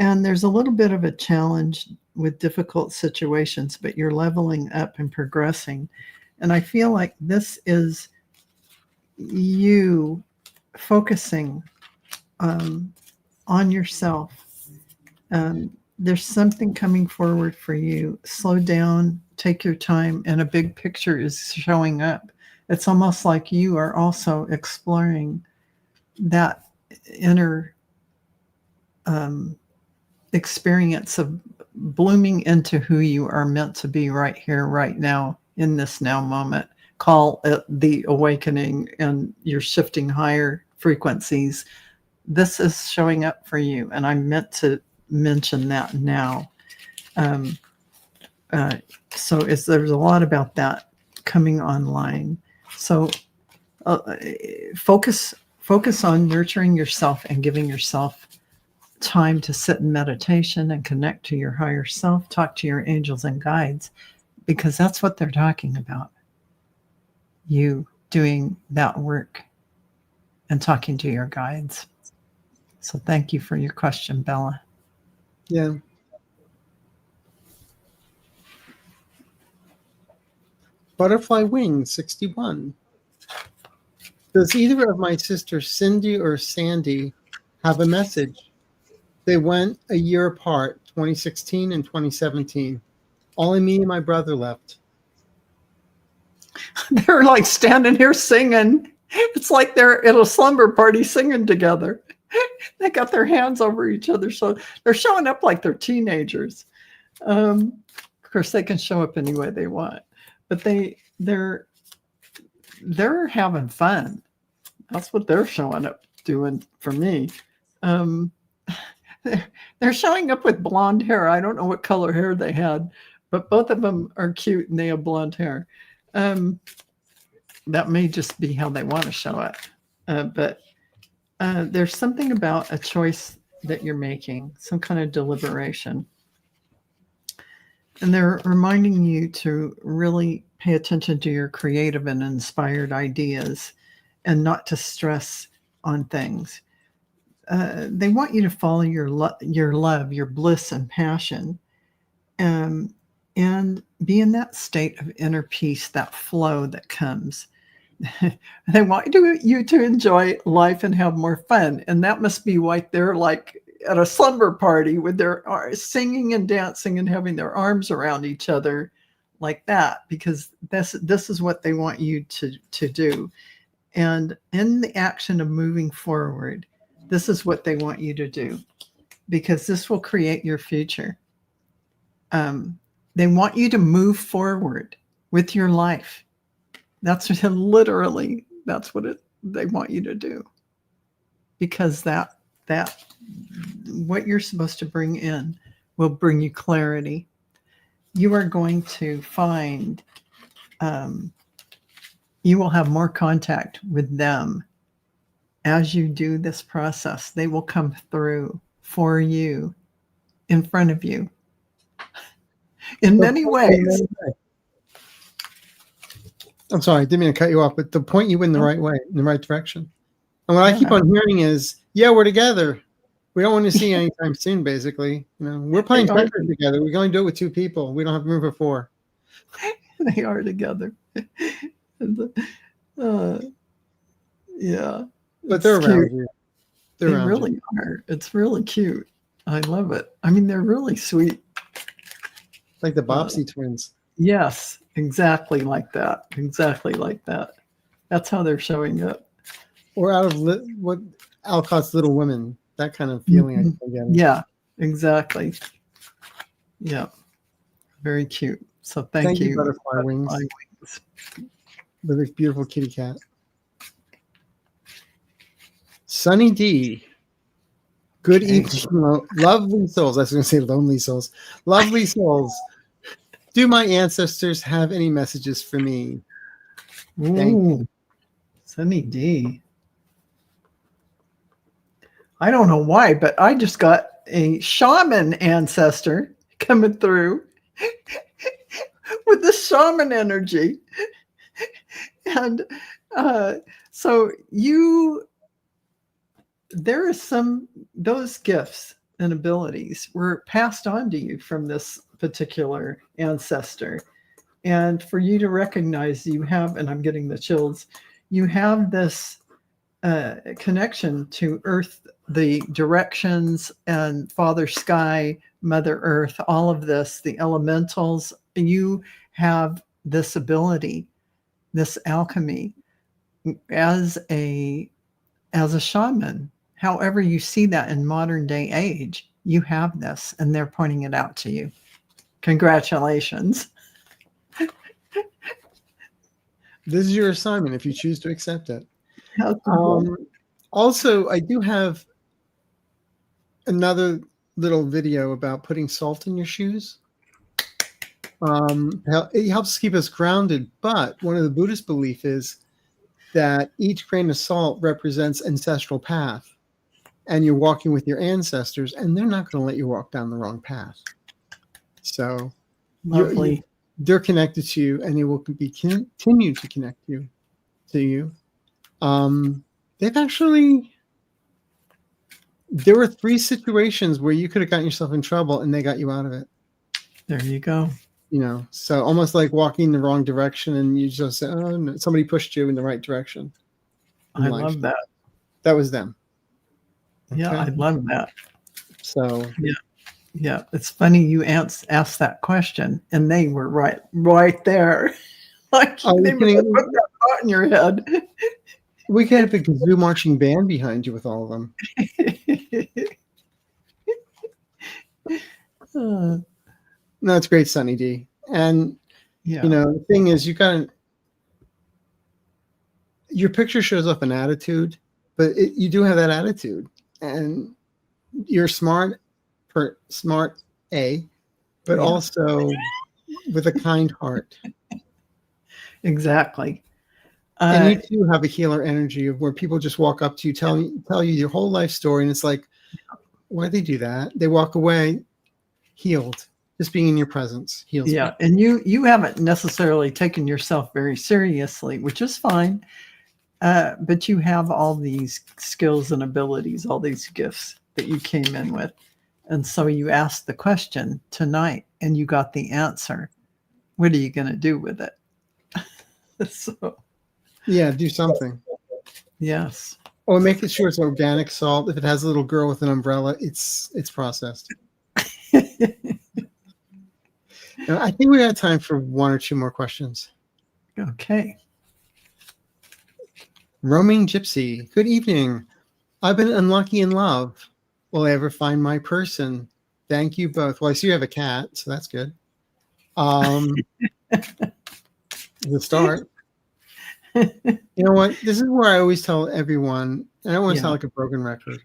And there's a little bit of a challenge with difficult situations, but you're leveling up and progressing. And I feel like this is you focusing on yourself. There's something coming forward for you. Slow down, take your time, and a big picture is showing up. It's almost like you are also exploring that inner experience of blooming into who you are meant to be right here, right now, in this now moment. Call it the awakening, and you're shifting higher frequencies. This is showing up for you, and I meant to mention that now. So there's a lot about that coming online. So focus on nurturing yourself and giving yourself time to sit in meditation and connect to your higher self, talk to your angels and guides, because that's what they're talking about. You doing that work and talking to your guides. So thank you for your question, Bella. Yeah. Butterfly Wings 61. Does either of my sisters, Cindy or Sandy, have a message? They went a year apart, 2016 and 2017. Only me and my brother left. They're like standing here singing. It's like they're at a slumber party singing together. They got their hands over each other. So they're showing up like they're teenagers. Of course, they can show up any way they want, but they're having fun. That's what they're showing up doing for me. They're showing up with blonde hair. I don't know what color hair they had, but both of them are cute and they have blonde hair. That may just be how they want to show up. But there's something about a choice that you're making, some kind of deliberation. And they're reminding you to really pay attention to your creative and inspired ideas and not to stress on things. They want you to follow your love, your bliss and passion, and be in that state of inner peace, that flow that comes. They want you to enjoy life and have more fun. And that must be why they're like at a slumber party with their singing and dancing and having their arms around each other like that, because this is what they want you to do. And in the action of moving forward, this is what they want you to do, because this will create your future. They want you to move forward with your life. That's literally, that's what they want you to do, because that what you're supposed to bring in will bring you clarity. You are going to find you will have more contact with them as you do this process. They will come through for you, in front of you, in many ways. I'm sorry, I didn't mean to cut you off, but to point you in the right way, in the right direction. And what I keep on hearing is, yeah, we're together. We don't want to see you anytime soon, basically. We're playing Tetris together. We can only do it with 2 people. We don't have room for 4. They are together. Yeah. But they're around you. They really are. It's really cute. I love it. I mean, they're really sweet. Like the Bobbsey twins. Yes, exactly like that. Exactly like that. That's how they're showing up. Or out of what Alcott's Little Women, that kind of feeling. Mm-hmm. Yeah, exactly. Yeah, very cute. So thank you, Butterfly Wings. With this beautiful kitty cat. Sunny D. Good evening, lovely souls. I was going to say lonely souls. Lovely souls. Do my ancestors have any messages for me? Thank you. Sunny D. I don't know why, but I just got a shaman ancestor coming through with the shaman energy. And so there is those gifts and abilities were passed on to you from this particular ancestor. And for you to recognize you have, and I'm getting the chills, you have this connection to Earth, the directions, and Father Sky, Mother Earth, all of this, the elementals. You have this ability, this alchemy as a shaman. However you see that in modern day age, you have this, and they're pointing it out to you. Congratulations. This is your assignment if you choose to accept it. How cool. Also, I do have another little video about putting salt in your shoes. It helps keep us grounded, but one of the Buddhist belief is that each grain of salt represents ancestral path, and you're walking with your ancestors, and they're not going to let you walk down the wrong path. So Lovely. They're connected to you, and they will continue to connect you to you. There were 3 situations where you could have gotten yourself in trouble, and they got you out of it. There you go. So almost like walking in the wrong direction, and you just say, oh, no, somebody pushed you in the right direction. I love that. That was them. Okay? Yeah, I love that. So yeah. It's funny you asked that question, and they were right there. Like they were put that thought in your head. We could have a kazoo marching band behind you with all of them. No, it's great, Sunny D. And the thing is, your picture shows up an attitude, but you do have that attitude, and you're smart, but also with a kind heart. Exactly. And you too have a healer energy of where people just walk up to you, tell you your whole life story, and it's like, why'd they do that? They walk away healed. Just being in your presence heals. Yeah, and you haven't necessarily taken yourself very seriously, which is fine. But you have all these skills and abilities, all these gifts that you came in with. And so you asked the question tonight, and you got the answer. What are you going to do with it? Yeah, do something. Yes. Or make it sure it's organic salt. If it has a little girl with an umbrella, it's processed. I think we have time for 1 or 2 more questions. Okay. Roaming Gypsy. Good evening. I've been unlucky in love. Will I ever find my person? Thank you both. Well, I see you have a cat, so that's good. The start. You know what? This is where I always tell everyone, and I don't want to sound like a broken record.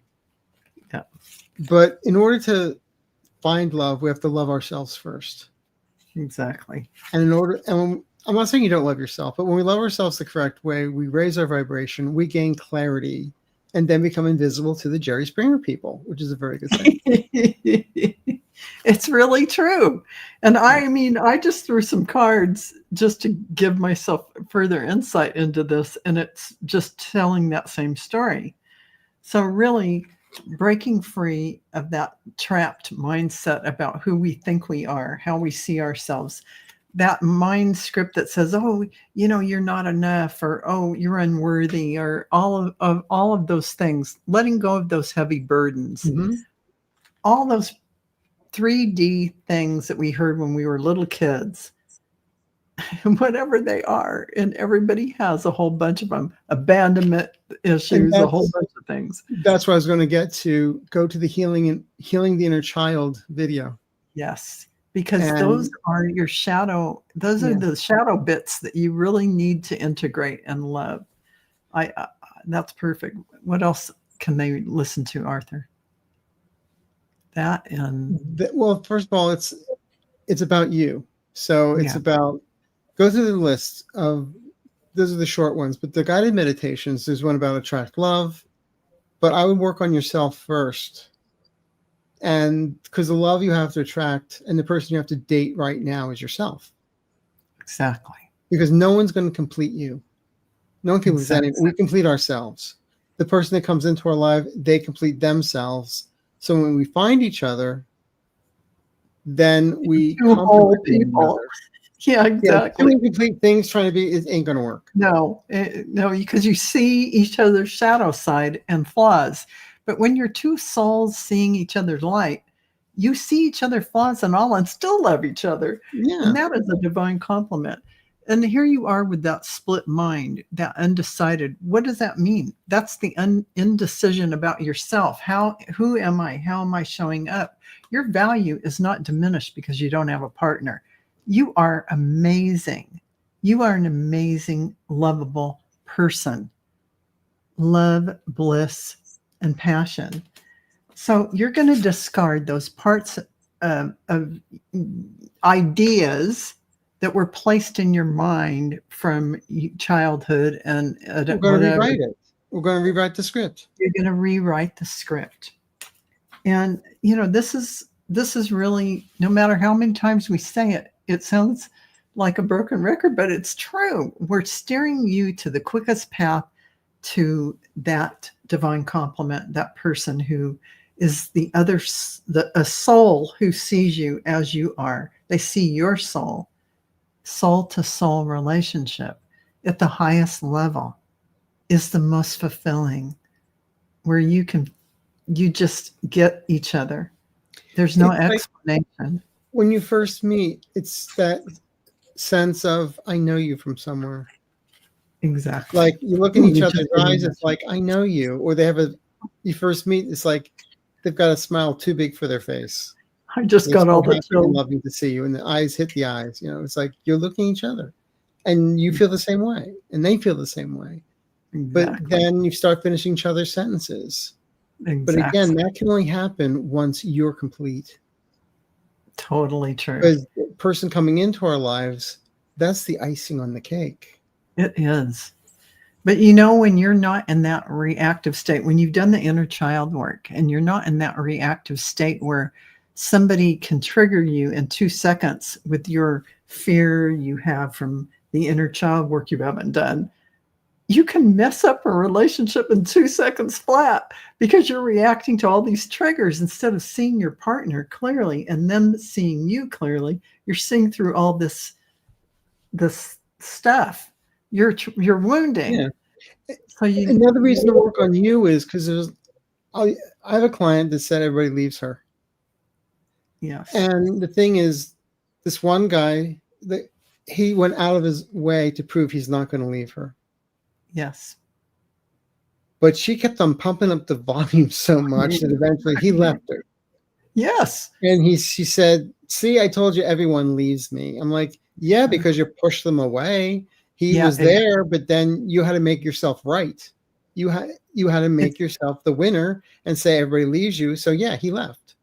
Yeah. But in order to find love, we have to love ourselves first. Exactly. And I'm not saying you don't love yourself, but when we love ourselves the correct way, we raise our vibration, we gain clarity, and then become invisible to the Jerry Springer people, which is a very good thing. It's really true. And I mean, I just threw some cards just to give myself further insight into this, and it's just telling that same story. So really breaking free of that trapped mindset about who we think we are, how we see ourselves, that mind script that says, oh, you're not enough, or, oh, you're unworthy, or all of those things, letting go of those heavy burdens, all those 3D things that we heard when we were little kids, whatever they are. And everybody has a whole bunch of them, abandonment issues, a whole bunch of things. That's what I was going to get to. Go to the Healing the Inner Child video. Yes, because those are your shadow. Those are the shadow bits that you really need to integrate and love. That's perfect. What else can they listen to, Arthur? That and well, first of all, it's about you. So it's about, go through the list of, those are the short ones, but the guided meditations, there's one about attract love, but I would work on yourself first. And because the love you have to attract and the person you have to date right now is yourself. Exactly. Because no one's going to complete you. No one can complete anyone. We complete ourselves. The person that comes into our life, they complete themselves. So when we find each other, then we whole people. Yeah, Yeah, two exactly. incomplete things trying to be, it ain't going to work. No, no, because you see each other's shadow side and flaws. But when you're two souls seeing each other's light, you see each other flaws and all and still love each other. Yeah. And that is a divine compliment. And here you are with that split mind, that undecided. What does that mean? That's the indecision about yourself. Who am I? How am I showing up? Your value is not diminished because you don't have a partner. You are amazing. You are an amazing, lovable person. Love, bliss, and passion. So you're going to discard those parts of ideas that were placed in your mind from childhood and We're going whatever. to rewrite it. We're going to rewrite the script. You're going to rewrite the script. And, this is really, no matter how many times we say it, it sounds like a broken record, but it's true. We're steering you to the quickest path to that divine complement, that person who is a soul who sees you as you are. They see your soul to soul relationship at the highest level is the most fulfilling, where you just get each other. There's no explanation. When you first meet, it's that sense of, I know you from somewhere. Exactly. Like you look in each other's eyes, it's like, I know you. Or you first meet, it's like they've got a smile too big for their face. I just got all the chills. Loving to see you, and the eyes hit the eyes. It's like you're looking at each other, and you feel the same way, and they feel the same way. Exactly. But then you start finishing each other's sentences. Exactly. But again, that can only happen once you're complete. Totally true. Because the person coming into our lives, that's the icing on the cake. It is. But when you're not in that reactive state, when you've done the inner child work and you're not in that reactive state where somebody can trigger you in 2 seconds with your fear you have from the inner child work you haven't done, you can mess up a relationship in 2 seconds flat because you're reacting to all these triggers instead of seeing your partner clearly and them seeing you clearly. You're seeing through all this stuff. You're wounding. Yeah. So another reason to work on you is because I have a client that said everybody leaves her. Yes. And the thing is, this one guy, he went out of his way to prove he's not going to leave her. Yes. But she kept on pumping up the volume so much that eventually he left her. Yes. And she said, see, I told you everyone leaves me. I'm like, yeah, because you pushed them away. He was there, but then you had to make yourself right. You had to make yourself the winner and say everybody leaves you. So yeah, he left.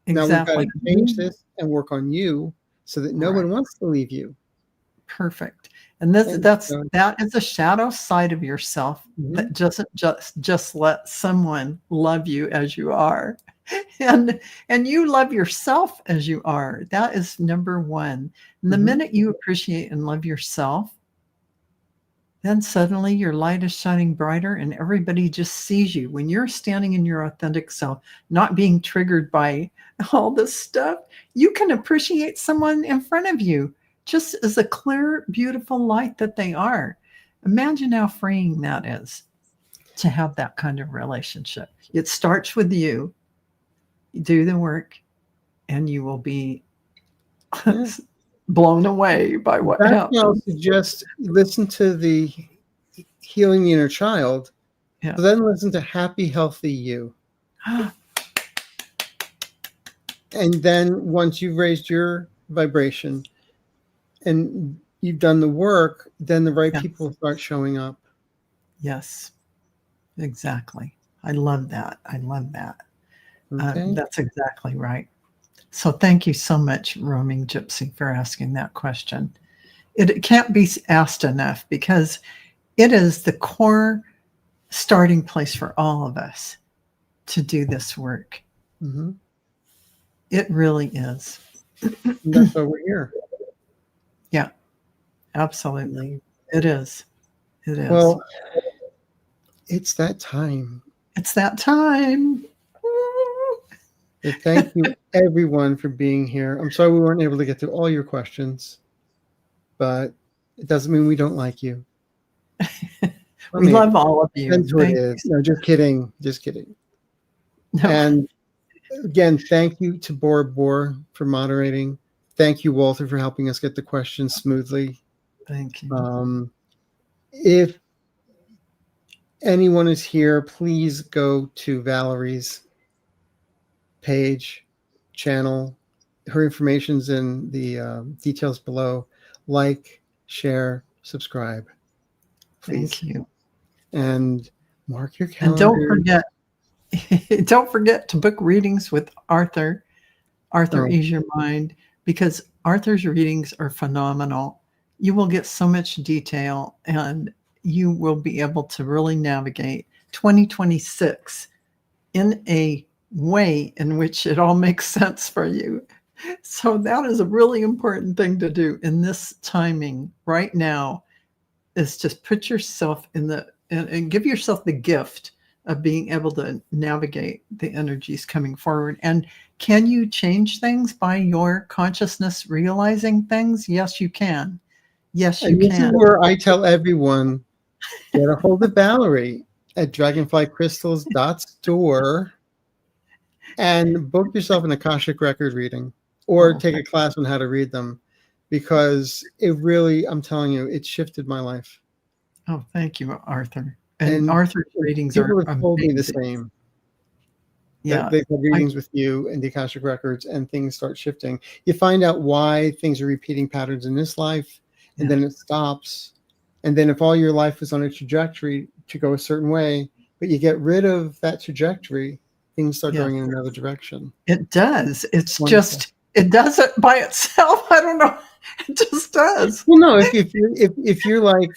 Exactly. Now we've got to change this and work on you so that no one wants to leave you. Perfect. And that is a shadow side of yourself that doesn't just let someone love you as you are. And you love yourself as you are. That is number one. And the minute you appreciate and love yourself, then suddenly your light is shining brighter and everybody just sees you. When you're standing in your authentic self, not being triggered by all this stuff, you can appreciate someone in front of you just as a clear, beautiful light that they are. Imagine how freeing that is to have that kind of relationship. It starts with you. You do the work and you will be blown away by what happens. I'll suggest listen to the Healing the Inner Child. Yeah. So then listen to Happy, Healthy You. And then once you've raised your vibration and you've done the work, then the right people start showing up. Yes, exactly. I love that. Okay. That's exactly right. So thank you so much, Roaming Gypsy, for asking that question. It can't be asked enough because it is the core starting place for all of us to do this work. Mm-hmm. It really is. That's why we're here. Yeah, absolutely. It is. It is. Well, it's that time. It's that time. So thank you, everyone, for being here. I'm sorry we weren't able to get to all your questions. but it doesn't mean we don't like you. We love all of you. Depends who it is. No, just kidding. Just kidding. No. And again, thank you to Bora Bora for moderating. Thank you, Walter, for helping us get the questions smoothly. Thank you. If anyone is here, please go to Valerie's page, channel. Her information's in the details below. Like, share, subscribe. Please. Thank you. And mark your calendar. And don't forget to book readings with Arthur. Arthur Ease Your Mind, because Arthur's readings are phenomenal. You will get so much detail, and you will be able to really navigate 2026 in a way in which it all makes sense for you. So that is a really important thing to do in this timing right now, is just put yourself in and give yourself the gift of being able to navigate the energies coming forward. And can you change things by your consciousness realizing things? Yes, you can. Yes, you can. This is where I tell everyone, get a hold of Valerie at dragonflycrystals.store and book yourself an Akashic record reading, or take a class on how to read them, because it really, I'm telling you, it shifted my life. Oh, thank you, Arthur. And Arthur's readings are amazing. People have told me the same. Yeah, they've had readings with you and the Akashic records, and things start shifting. You find out why things are repeating patterns in this life, and then it stops. And then if all your life was on a trajectory to go a certain way, but you get rid of that trajectory, things start going in another direction. It does. It's just, it does it by itself. I don't know. It just does. Well, no, if you're like,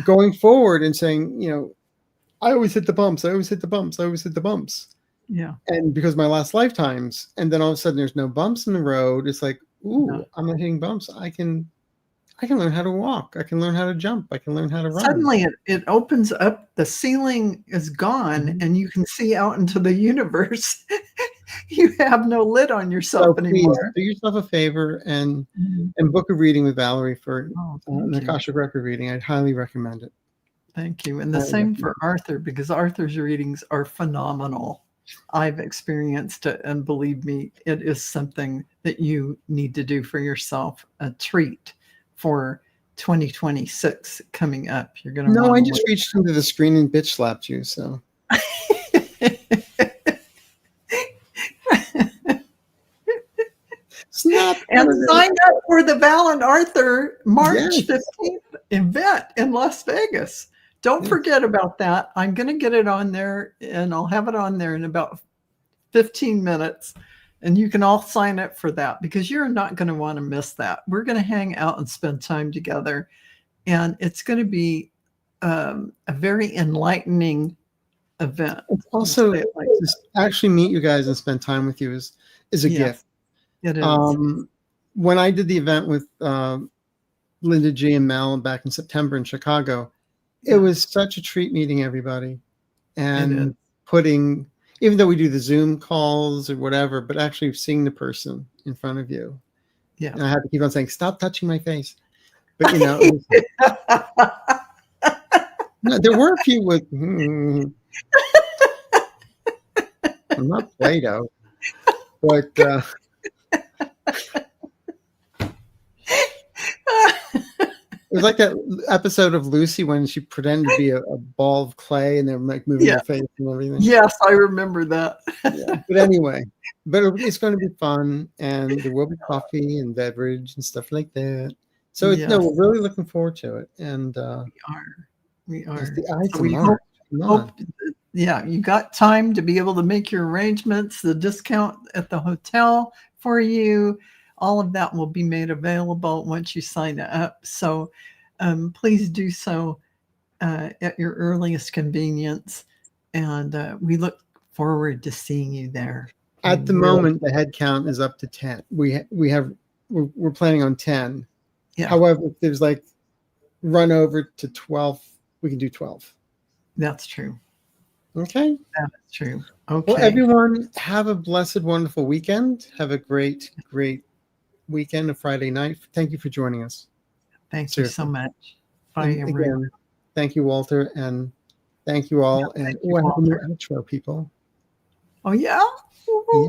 going forward and saying, I always hit the bumps. I always hit the bumps. I always hit the bumps. Yeah. And because my last lifetimes, and then all of a sudden there's no bumps in the road. It's like, ooh, I'm not hitting bumps. I can learn how to walk. I can learn how to jump. I can learn how to run. Suddenly it opens up. The ceiling is gone, and you can see out into the universe. You have no lid on yourself anymore. Do yourself a favor and book a reading with Valerie for an Akashic record reading. I'd highly recommend it. Thank you. And the same for Arthur, because Arthur's readings are phenomenal. I've experienced it, and believe me, it is something that you need to do for yourself, a treat for 2026 coming up. You're going to No, I just reached into the screen and bitch slapped you, so. And sign up for the Val and Arthur March 15th event in Las Vegas. Don't forget about that. I'm going to get it on there, and I'll have it on there in about 15 minutes. And you can all sign up for that, because you're not going to want to miss that. We're going to hang out and spend time together. And it's going to be a very enlightening event. It's also, to actually meet you guys and spend time with you is a gift. It is. When I did the event with Linda G and Mel back in September in Chicago, it was such a treat meeting everybody and putting, even though we do the Zoom calls or whatever, but actually seeing the person in front of you. Yeah. And I had to keep on saying, stop touching my face. But, no, there were a few with, I'm not Play-Doh, but, it was like that episode of Lucy when she pretended to be a ball of clay and they're like moving her face and everything. Yes, I remember that. But anyway, it's going to be fun, and there will be coffee and beverage and stuff like that. So we're really looking forward to it. And we are. You got time to be able to make your arrangements, the discount at the hotel for you. All of that will be made available once you sign up. So please do so at your earliest convenience. And we look forward to seeing you there. At the moment, the head count is up to 10. We're planning on 10. Yeah. However, if there's like run over to 12, we can do 12. That's true. Okay. That's true. Okay. Well, everyone, have a blessed, wonderful weekend. Have a great, great weekend, a Friday night. Thank you for joining us. Thank you so much. Bye, And everyone. again, thank you, Walter, and thank you all. Yeah, and thank you, I have a new Walter. outro, people. Oh, yeah? Yeah.